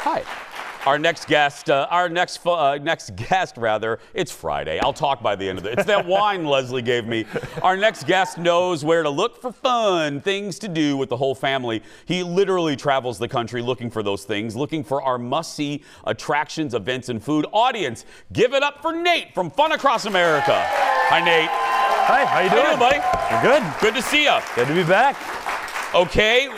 Hi. Our next guest, it's Friday. I'll talk by the end of it. It's that wine Leslie gave me. Our next guest knows where to look for fun, things to do with the whole family. He literally travels the country looking for those things, looking for our must-see attractions, events, and food. Audience, give it up for Nate from Fun Across America. Hi, Nate. Hi, how you doing? buddy? You're good. Good to see you. Good to be back. Okay,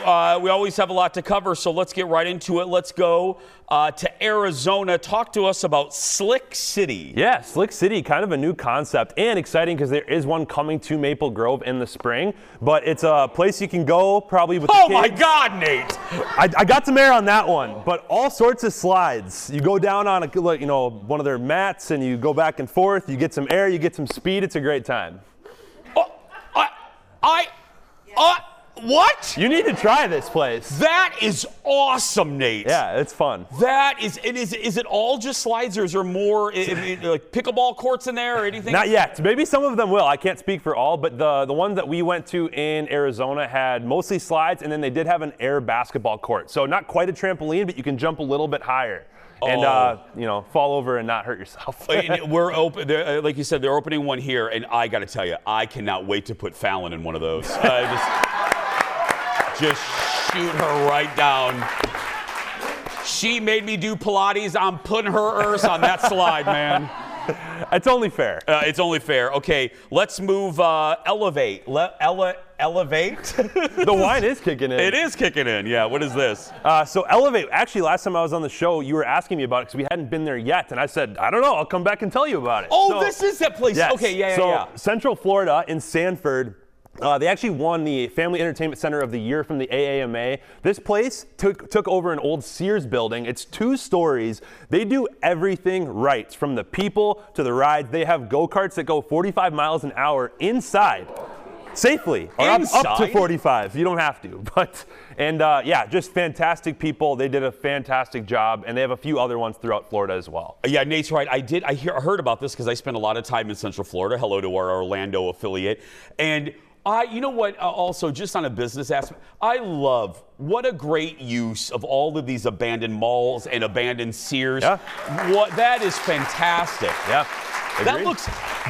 we always have a lot to cover, so let's get right into it. Let's go to Arizona. Talk to us about Slick City. Yeah, Slick City, kind of a new concept and exciting because there is one coming to Maple Grove in the spring, but it's a place you can go probably with the kids. Oh my God, Nate! I got some air on that one, but all sorts of slides. You go down on one of their mats and you go back and forth. You get some air, you get some speed. It's a great time. What? You need to try this place. That is awesome, Nate. Yeah, it's fun. That is, is it all just slides, or is there more, like pickleball courts in there or anything? Not yet. Maybe some of them will. I can't speak for all, but the one that we went to in Arizona had mostly slides, and then they did have an air basketball court. So not quite a trampoline, but you can jump a little bit higher. And, fall over and not hurt yourself. And we're open, like you said, they're opening one here, and I got to tell you, I cannot wait to put Fallon in one of those. Just shoot her right down. She made me do Pilates. I'm putting her earth on that slide, man. It's only fair. It's only fair. Okay, let's move. Elevate. Elevate. The wine is kicking in. It is kicking in. Yeah. What is this? So Elevate. Actually, last time I was on the show, you were asking me about it because we hadn't been there yet, and I said, I don't know. I'll come back and tell you about it. Oh, this is that place. Yes. Okay. Yeah. So Central Florida in Sanford. They actually won the Family Entertainment Center of the Year from the AAMA. This place took over an old Sears building. It's 2 stories. They do everything right, from the people to the rides. They have Go Karts that go 45 miles an hour inside, safely, or up to 45. You don't have to, just fantastic people. They did a fantastic job, and they have a few other ones throughout Florida as well. Yeah, Nate's right. I heard about this because I spent a lot of time in Central Florida. Hello to our Orlando affiliate, and. You know what, also, just on a business aspect, I love what a great use of all of these abandoned malls and abandoned Sears. Yeah. That is fantastic. Yeah. Agreed.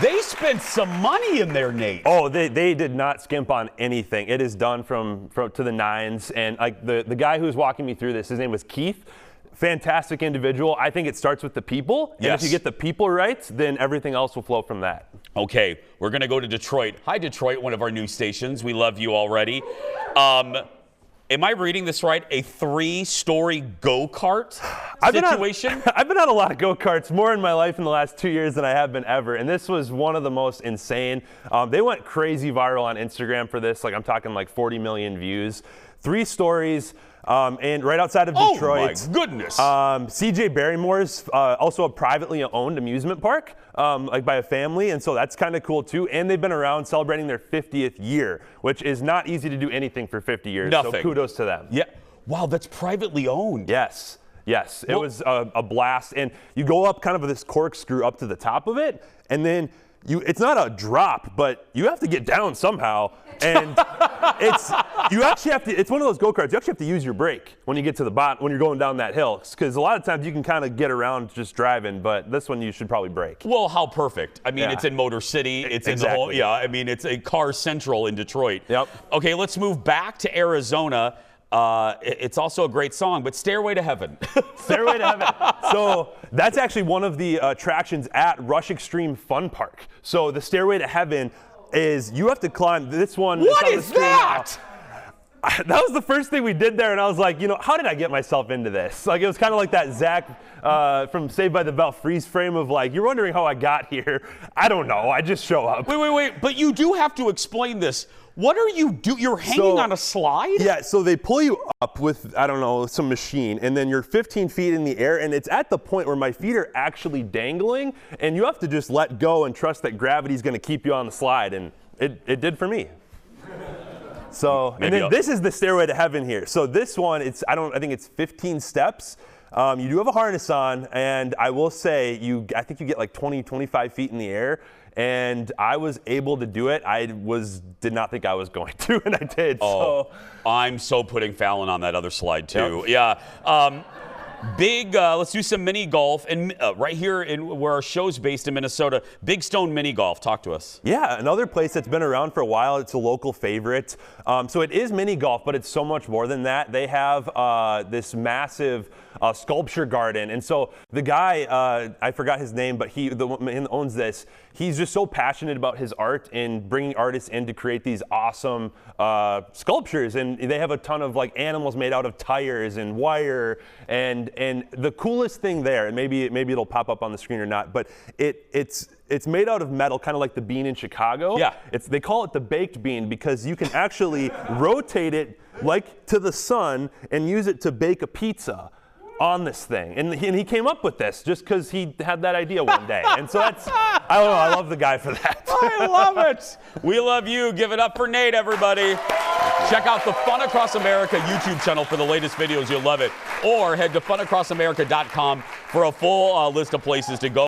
They spent some money in there, Nate. Oh, they did not skimp on anything. It is done from to the nines. And like the guy who was walking me through this, his name was Keith. Fantastic individual. I think it starts with the people. And if you get the people right, then everything else will flow from that. Okay, we're going to go to Detroit. Hi, Detroit, one of our new stations. We love you already. Am I reading this right? A 3-story go-kart situation? I've been on a lot of go-karts, more in my life in the last 2 years than I have been ever. And this was one of the most insane. They went crazy viral on Instagram for this. I'm talking 40 million views. 3 stories. And right outside of Detroit. Oh my goodness. CJ Barrymore's also a privately owned amusement park, by a family, and so that's kind of cool too. And they've been around celebrating their 50th year, which is not easy to do anything for 50 years. Nothing. So kudos to them. Yeah. Wow, that's privately owned. Yes. It was a blast. And you go up kind of with this corkscrew up to the top of it, and then it's not a drop, but you have to get down somehow. And it's one of those go-karts. You actually have to use your brake when you get to the bottom, when you're going down that hill. Because a lot of times you can kind of get around just driving, but this one you should probably brake. Well, how perfect. I mean, It's in Motor City. It's in the whole, it's a car central in Detroit. Yep. Okay, let's move back to Arizona. It's also a great song, but Stairway to Heaven. Stairway to Heaven. So that's actually one of the attractions at Rush Extreme Fun Park. So the Stairway to Heaven is, you have to climb this one. What is that? That was the first thing we did there, and I was like, how did I get myself into this? It was kind of like that Zach from Saved by the Bell freeze frame of you're wondering how I got here. I don't know. I just show up. Wait. But you do have to explain this. What are you doing? You're hanging on a slide? Yeah, so they pull you up with, some machine, and then you're 15 feet in the air, and it's at the point where my feet are actually dangling, and you have to just let go and trust that gravity's going to keep you on the slide, and it did for me. So, and then this is the Stairway to Heaven here. So this one, I think it's 15 steps. You do have a harness on, and I will say, I think you get 20, 25 feet in the air. And I was able to do it. Did not think I was going to, and I did. Oh, so. I'm so putting Fallon on that other slide too. Yep. Yeah. Big, let's do some mini golf. And right here where our show's based in Minnesota, Big Stone Mini Golf. Talk to us. Yeah, another place that's been around for a while. It's a local favorite. So it is mini golf, but it's so much more than that. They have this massive sculpture garden. And so the guy, I forgot his name, but the man that owns this, he's just so passionate about his art and bringing artists in to create these awesome sculptures. And they have a ton of like animals made out of tires and wire. And the coolest thing there, and maybe it'll pop up on the screen or not, but it's made out of metal, kind of like the bean in Chicago. Yeah. They call it the baked bean because you can actually rotate it like to the sun and use it to bake a pizza on this thing. And he came up with this just because he had that idea one day. And so that's, I don't know, I love the guy for that. I love it. We love you. Give it up for Nate, everybody. Check out the Fun Across America YouTube channel for the latest videos. You'll love it. Or head to funacrossamerica.com for a full list of places to go.